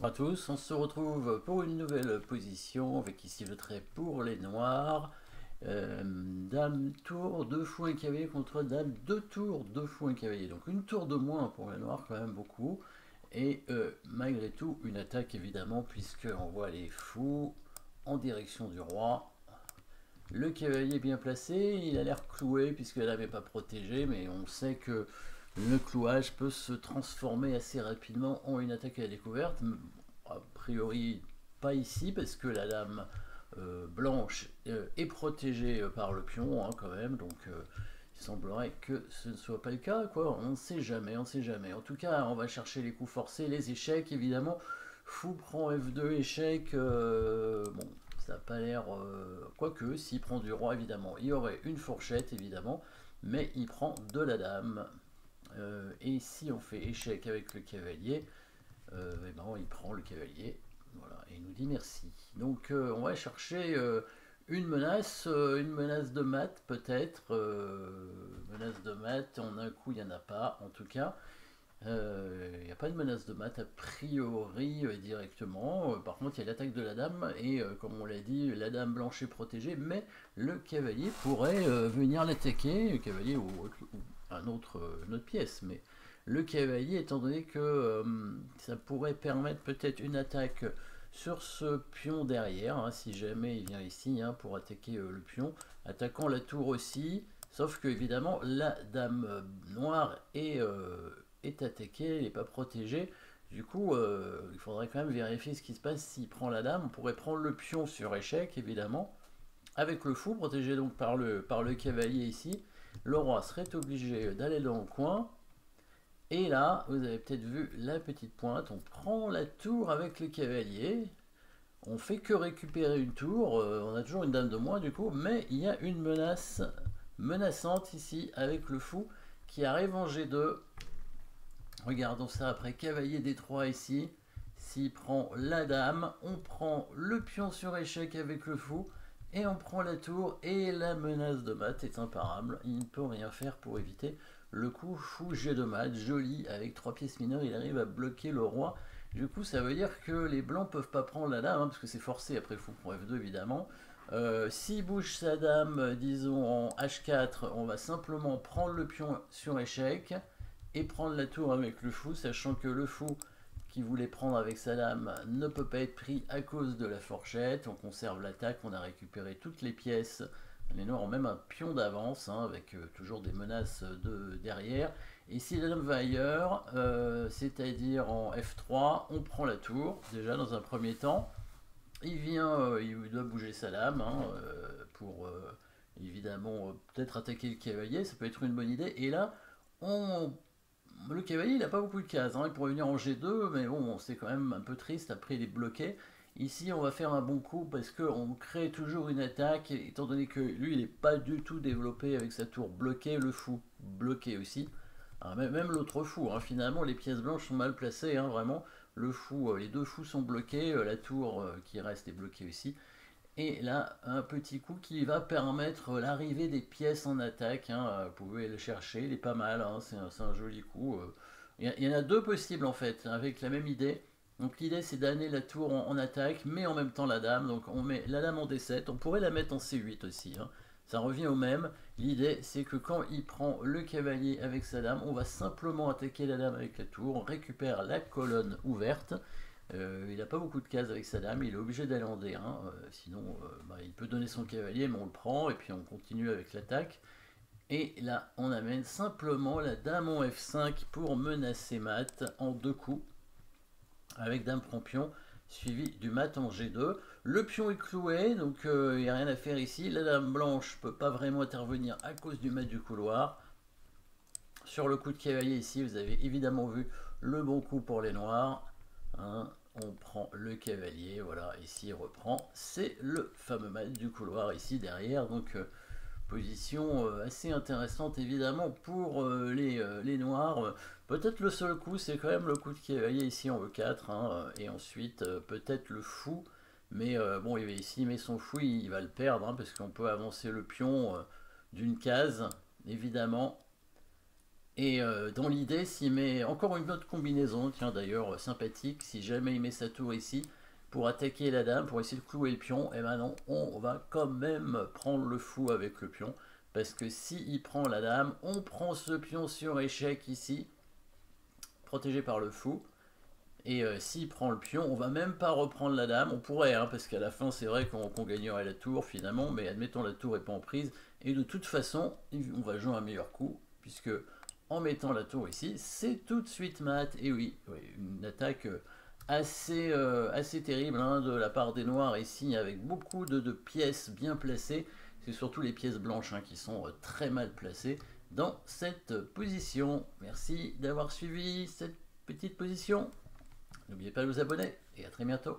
Bonjour à tous, on se retrouve pour une nouvelle position avec ici le trait pour les noirs. Dame tour, 2 fous, un cavalier contre dame 2 tours, 2 fous, un cavalier. Donc une tour de moins pour les noirs, quand même beaucoup. Et malgré tout, une attaque évidemment, puisqu'on voit les fous en direction du roi. Le cavalier est bien placé, il a l'air cloué puisque la dame n'est pas protégée, mais on sait que le clouage peut se transformer assez rapidement en une attaque à la découverte. A priori, pas ici parce que la dame blanche est protégée par le pion quand même, donc il semblerait que ce ne soit pas le cas, quoi. On ne sait jamais, on ne sait jamais. En tout cas, on va chercher les coups forcés, les échecs évidemment. Fou prend F2, échec. Bon, ça n'a pas l'air. Quoique, s'il prend du roi, évidemment, il y aurait une fourchette, évidemment, mais il prend de la dame. Et si on fait échec avec le cavalier, et ben, il prend le cavalier. Voilà, et il nous dit merci. Donc, on va chercher une menace de mat, peut-être. Menace de mat, en un coup, il n'y en a pas, en tout cas. Il n'y a pas de menace de mat a priori directement. Par contre, il y a l'attaque de la dame et comme on l'a dit, la dame blanche est protégée, mais le cavalier pourrait venir l'attaquer, le cavalier ou une autre pièce. Mais le cavalier, étant donné que ça pourrait permettre peut-être une attaque sur ce pion derrière, hein, si jamais il vient ici pour attaquer le pion, attaquant la tour aussi. Sauf que évidemment la dame noire est attaqué, il n'est pas protégé. Du coup, il faudrait quand même vérifier ce qui se passe s'il prend la dame. On pourrait prendre le pion sur échec, évidemment, avec le fou, protégé donc par le cavalier ici. Le roi serait obligé d'aller dans le coin. Et là, vous avez peut-être vu la petite pointe. On prend la tour avec le cavalier. On fait que récupérer une tour. On a toujours une dame de moins, du coup. Mais il y a une menace menaçante ici avec le fou qui arrive en G2. Regardons ça après cavalier D3 ici. S'il prend la dame, on prend le pion sur échec avec le fou et on prend la tour et la menace de mat est imparable. Il ne peut rien faire pour éviter le coup fou G de mat. Joli, avec 3 pièces mineures, il arrive à bloquer le roi. Du coup, ça veut dire que les blancs peuvent pas prendre la dame, parce que c'est forcé après fou pour F2 évidemment. S'il bouge sa dame, disons en H4, on va simplement prendre le pion sur échec et prendre la tour avec le fou, sachant que le fou qui voulait prendre avec sa dame ne peut pas être pris à cause de la fourchette. On conserve l'attaque, on a récupéré toutes les pièces. Les noirs ont même un pion d'avance, avec toujours des menaces derrière. Et si la dame va ailleurs, c'est-à-dire en F3, on prend la tour, déjà dans un premier temps. Il vient, il doit bouger sa dame pour évidemment peut-être attaquer le cavalier, ça peut être une bonne idée. Et là, on le cavalier, il n'a pas beaucoup de cases. Il pourrait venir en G2, mais bon, c'est quand même un peu triste. Après, il est bloqué. Ici, on va faire un bon coup parce qu'on crée toujours une attaque, étant donné que lui, il n'est pas du tout développé avec sa tour bloquée, le fou bloqué aussi. Même l'autre fou, finalement, les pièces blanches sont mal placées, vraiment. Le fou, les deux fous sont bloqués, la tour qui reste est bloquée aussi. Et là, un petit coup qui va permettre l'arrivée des pièces en attaque. Vous pouvez le chercher, il est pas mal, c'est un joli coup. Il y en a deux possibles en fait, avec la même idée. Donc l'idée c'est d'amener la tour en attaque, mais en même temps la dame. Donc on met la dame en D7, on pourrait la mettre en C8 aussi. Ça revient au même. L'idée c'est que quand il prend le cavalier avec sa dame, on va simplement attaquer la dame avec la tour, on récupère la colonne ouverte. Il n'a pas beaucoup de cases avec sa dame, il est obligé d'aller en D1, sinon il peut donner son cavalier, mais on le prend, et puis on continue avec l'attaque. Et là, on amène simplement la dame en F5 pour menacer mat en deux coups, avec dame prend pion, suivi du mat en G2. Le pion est cloué, donc il n'y a rien à faire ici. La dame blanche ne peut pas vraiment intervenir à cause du mat du couloir. Sur le coup de cavalier ici, vous avez évidemment vu le bon coup pour les noirs. On prend le cavalier, voilà, ici il reprend, c'est le fameux mat du couloir ici derrière, donc position assez intéressante évidemment pour les noirs. Peut-être le seul coup, c'est quand même le coup de cavalier ici en E4, et ensuite peut-être le fou, mais bon, ici il met son fou, il va le perdre, parce qu'on peut avancer le pion d'une case, évidemment. Et dans l'idée, s'il met encore une autre combinaison, tiens d'ailleurs sympathique, si jamais il met sa tour ici, pour attaquer la dame, pour essayer de clouer le pion, et ben non, on va quand même prendre le fou avec le pion, parce que s'il prend la dame, on prend ce pion sur échec ici, protégé par le fou, et s'il prend le pion, on va même pas reprendre la dame, on pourrait, hein, parce qu'à la fin c'est vrai qu'on gagnerait la tour finalement, mais admettons la tour est pas en prise, et de toute façon, on va jouer un meilleur coup, puisque en mettant la tour ici, c'est tout de suite mat, et oui, une attaque assez terrible hein, de la part des noirs ici, avec beaucoup de pièces bien placées, c'est surtout les pièces blanches hein, qui sont très mal placées dans cette position. Merci d'avoir suivi cette petite position. N'oubliez pas de vous abonner et à très bientôt.